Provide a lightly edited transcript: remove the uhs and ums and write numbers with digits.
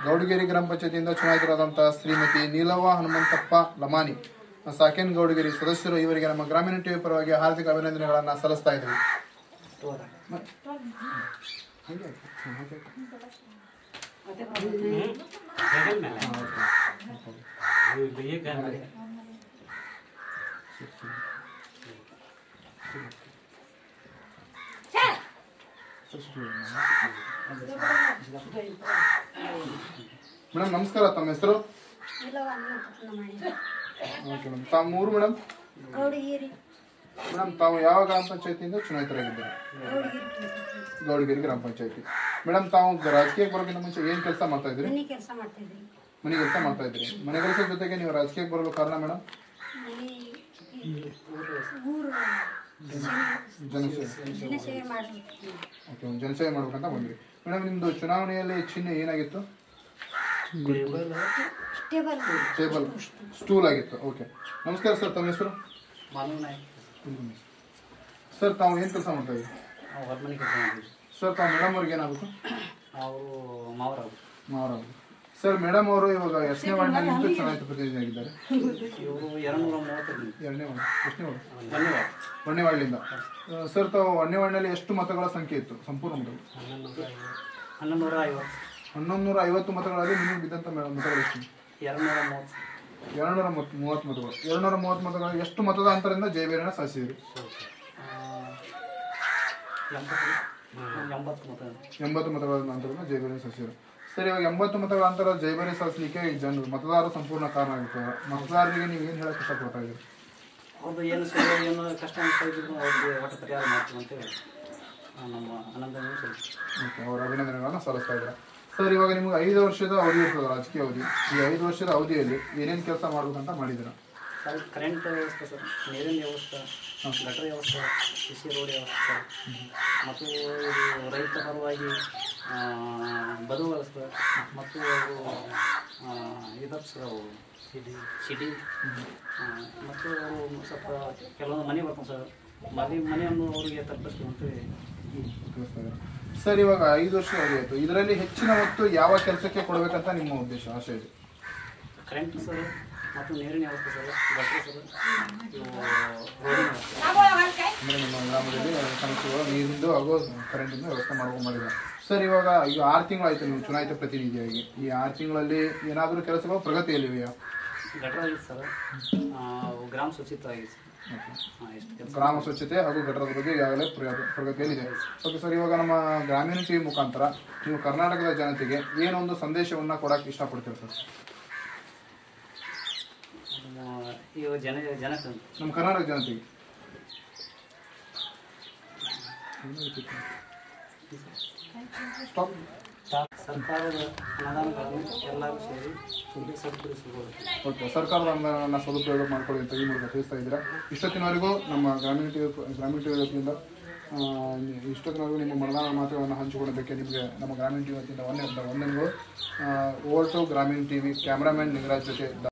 ಗೌಡಗೇರಿ ಗ್ರಾಮ ಪಂಚಾಯತಿಯಿಂದ ಚುನಾಯಿತರಾದಂತಹ ಶ್ರೀಮತಿ ನೀಲವ್ವ ಹನುಮಂತಪ್ಪ ಲಮಾನಿ ಸಾಕೇನ್ ಗೌಡಗೇರಿ ಸದಸ್ಯರು ಇವರಿಗೆ ನಮ್ಮ ಗ್ರಾಮೀಣ ಟಿವಿ ಪರವಾಗಿ ಹಾರ್ದಿಕ ಅಭಿನಂದನೆಗಳನ್ನು ಸಲ್ಲಿಸ್ತಾ ಇದ್ದೀವಿ. ಮೇಡಮ್ ನಮಸ್ಕಾರ, ತಮ್ಮ ಹೆಸರು? ತಾವು ಊರು ಮೇಡಮ್? ಮೇಡಮ್ ತಾವು ಯಾವ ಗ್ರಾಮ ಪಂಚಾಯತಿಯಿಂದ ಚುನಾಯಿತರಾಗಿದ್ದಾರೆ? ಗೌಡಗೇರಿ ಗ್ರಾಮ ಪಂಚಾಯತಿ. ಮೇಡಮ್ ತಾವು ರಾಜಕೀಯಕ್ಕೆ ಬರೋಕ್ಕಿಂತ ಮುಂಚೆ ಏನ್ ಕೆಲಸ ಮಾಡ್ತಾ ಇದ್ರಿ? ಮನೆ ಕೆಲಸ ಮಾಡ್ತಾ ಇದ್ರಿ. ಮನೆ ಕೆಲಸದ ಜೊತೆಗೆ ನೀವು ರಾಜಕೀಯಕ್ಕೆ ಬರಲು ಕಾರಣ ಮೇಡಮ್? ಜನಸೇವೆ ಮಾಡ್ಬೇಕಂತ ಬಂದ್ರಿ. ಮೇಡಮ್ ನಿಮ್ದು ಚುನಾವಣೆಯಲ್ಲಿ ಚಿಹ್ನೆ ಏನಾಗಿತ್ತು? ಟೇಬಲ್ ಸ್ಟೂಲ್ ಆಗಿತ್ತು. ಓಕೆ, ನಮಸ್ಕಾರ ಸರ್, ತಮ್ಮ ಹೆಸರು? ಸರ್ ತಾವು ಏನ್ ಕೆಲಸ ಮಾಡ್ತಾ ಇದ್ದೀರಿ? ಸರ್ ತಾವು ಮೇಡಮ್ ಅವ್ರಿಗೆ ಏನಾಗಬೇಕು? ಮಾವರಾವ್. ಸರ್ ಮೇಡಮ್ ಅವರು ಇವಾಗ ಎಷ್ಟನೇ ವಾರ್ಡ್ನಲ್ಲಿ ನಿಂತು ಚುನಾಯಿತ ಪ್ರತಿನಿಧಿಯಾಗಿದ್ದಾರೆ? ಒಂದನೇ ವಾರ್ಡ್ನಿಂದ. ಸರ್ ತಾವು ಒಂದನೇ ವಾರ್ಡ್ನಲ್ಲಿ ಎಷ್ಟು ಮತಗಳ ಸಂಖ್ಯೆ ಇತ್ತು ಸಂಪೂರ್ಣ ಮತಗಳು? 1150 ಮತಗಳಲ್ಲಿ ನಿಮಗೆ ಬಿದ್ದಂತ ಮತಗಳು ಎಷ್ಟು? 230 ಮತಗಳು. 230 ಮತಗಳು ಎಷ್ಟು ಮತದ ಅಂತರದಿಂದ ಜಯಬೇರಿನ ಸಾಧಿಸಿದ್ರಿ? 80 ಮತಗಳ ಅಂತರದಿಂದ ಜಯಬೇರಿನ ಸಾಧಿಸಿದ್ರು. ಸರ್ ಇವಾಗ 80 ಮತಗಳ ಅಂತರ ಜಯಬೇರಿ ಸಾಧಿಸಲಿಕ್ಕೆ ಜನರು ಮತದಾರರು ಸಂಪೂರ್ಣ ಕಾರಣ ಆಗಿರ್ತಾರೆ. ಮತದಾರರಿಗೆ ನೀವು ಏನು ಹೇಳಕ್ ಇಷ್ಟಪಡ್ತಾ ಇದ್ದೀರಿ? ಅವ್ರದ್ದು ಏನು ಕಷ್ಟ ಅನ್ಸ್ತಾಯಿದ್ರು ಅವ್ರಿಗೆ ಒಟ್ಟು ಪರಿಹಾರ ಮಾಡ್ತೀವಿ ಅಂತೇಳಿ ನಮ್ಮ ಅವರ ಅಭಿನಂದನೆಗಳನ್ನು ಸಲ್ಲಿಸ್ತಾ ಇದ್ದಾರೆ. ಸರ್ ಇವಾಗ ನಿಮ್ಗೆ 5 ವರ್ಷದ ಅವಧಿ ಇರ್ತದೆ, ರಾಜಕೀಯ ಅವಧಿ. ಈ 5 ವರ್ಷದ ಅವಧಿಯಲ್ಲಿ ಏನೇನು ಕೆಲಸ ಮಾಡ್ಬೇಕಂತ ಮಾಡಿದ್ದೀರಾ? ಸರ್ ಕರೆಂಟ್ ವ್ಯವಸ್ಥೆ, ಸರ್ ನೀರಿನ ವ್ಯವಸ್ಥೆ, ಗಟರ್ ವ್ಯವಸ್ಥೆ, ಸಿಸಿ ರೋಡ್ ವ್ಯವಸ್ಥೆ, ಮತ್ತು ಇದು ರೈತ ಪರವಾಗಿ ಬದು ವ್ಯವಸ್ಥೆ, ಮತ್ತು ಇದಕ್ಕೆ ಸರ್ ಸಿಟಿ, ಮತ್ತು ಅವರು ಸ್ವಲ್ಪ ಕೆಲವೊಂದು ಮನೆ ಬರ್ತಾರೆ ಸರ್, ಮನೆಯನ್ನು ಅವರಿಗೆ ತಲುಪಿಸ್ತೀವಿ ಅಂತೇಳಿ ತಿಳಿಸ್ತಾರೆ. ಸರ್ ಇವಾಗ 5 ವರ್ಷ ಅವಧಿ ಆಯಿತು, ಇದರಲ್ಲಿ ಹೆಚ್ಚಿನ ಹೊತ್ತು ಯಾವ ಕೆಲಸಕ್ಕೆ ಕೊಡಬೇಕಂತ ನಿಮ್ಮ ಉದ್ದೇಶ, ಆಶಯ ಇದೆ? ಕರೆಂಟ್ ಸರ್, ಮತ್ತು ನೀರಿನ ವ್ಯವಸ್ಥೆ ಸರ್, ಗಟರ್ ಸರ್, ರೋಡಿನ ವ್ಯವಸ್ಥೆ. ಅಂದರೆ ನಿಮ್ಮ ಗ್ರಾಮದಲ್ಲಿ ಸಮಸ್ಯೆಗಳು ನೀರಿಂದು ಹಾಗೂ ಕರೆಂಟಿಂದ ವ್ಯವಸ್ಥೆ ಮಾಡಿದ್ದಾರೆ. ಸರ್ ಇವಾಗ ಈಗ 6 ತಿಂಗಳಾಯಿತು ನೀವು ಚುನಾಯಿತ ಪ್ರತಿನಿಧಿಯಾಗಿ. ಈ 6 ತಿಂಗಳಲ್ಲಿ ಏನಾದರೂ ಕೆಲಸಗಳು ಪ್ರಗತಿಯಲ್ಲಿವೆಯಾ? ಗಟರ್ ಆಗಿದೆ ಸರ್, ಗ್ರಾಮ ಸ್ವಚ್ಛತೆ ಆಗಿದೆ ಸರ್. ಗ್ರಾಮ ಸ್ವಚ್ಛತೆ ಹಾಗೂ ಗಟರದ ಬಗ್ಗೆ ಈಗಾಗಲೇ ಪ್ರಗತಿಯಲ್ಲಿದೆ. ಓಕೆ ಸರ್, ಇವಾಗ ನಮ್ಮ ಗ್ರಾಮೀಣ ಟಿವಿ ಮುಖಾಂತರ ನೀವು ಕರ್ನಾಟಕದ ಜನತೆಗೆ ಏನೊಂದು ಸಂದೇಶವನ್ನು ಕೊಡಕ್ಕೆ ಇಷ್ಟಪಡ್ತೀರಿ ಸರ್? ನಮ್ಮ ಕರ್ನಾಟಕ ಜನತೆಗೆ ಸರ್ಕಾರದ ಅನುದಾನಗಳನ್ನು ಎಲ್ಲರೂ ಸೇರಿ ಸದುಪಡಿಸಬಹುದು. ಓಕೆ, ಸರ್ಕಾರದ ಅನುದಾನವನ್ನು ಸದುಪಯೋಗ ಮಾಡಿಕೊಳ್ಳಿ ಅಂತ ಈ ಮೂಲಕ ತಿಳಿಸ್ತಾ ಇದ್ದೀರಾ. ಇಷ್ಟೊತ್ತಿನವರೆಗೂ ನಮ್ಮ ಗ್ರಾಮೀಣ ಟಿವಿ ವತಿಯಿಂದ ಇಷ್ಟೊತ್ತಿನವರೆಗೂ ನಿಮ್ಮ ಮನದಾಳ ಮಾತುಗಳನ್ನು ಹಂಚಿಕೊಳ್ಳೋದಕ್ಕೆ ನಿಮಗೆ ನಮ್ಮ ಗ್ರಾಮೀಣ ಟಿವಿ ವತಿಯಿಂದ ವಂದನೆಗಳು. ಓವರ್ ಟು ಗ್ರಾಮೀಣ ಟಿವಿ ಕ್ಯಾಮ್ರಾಮನ್ ನಿಗರಾಜ್ ಜೊತೆ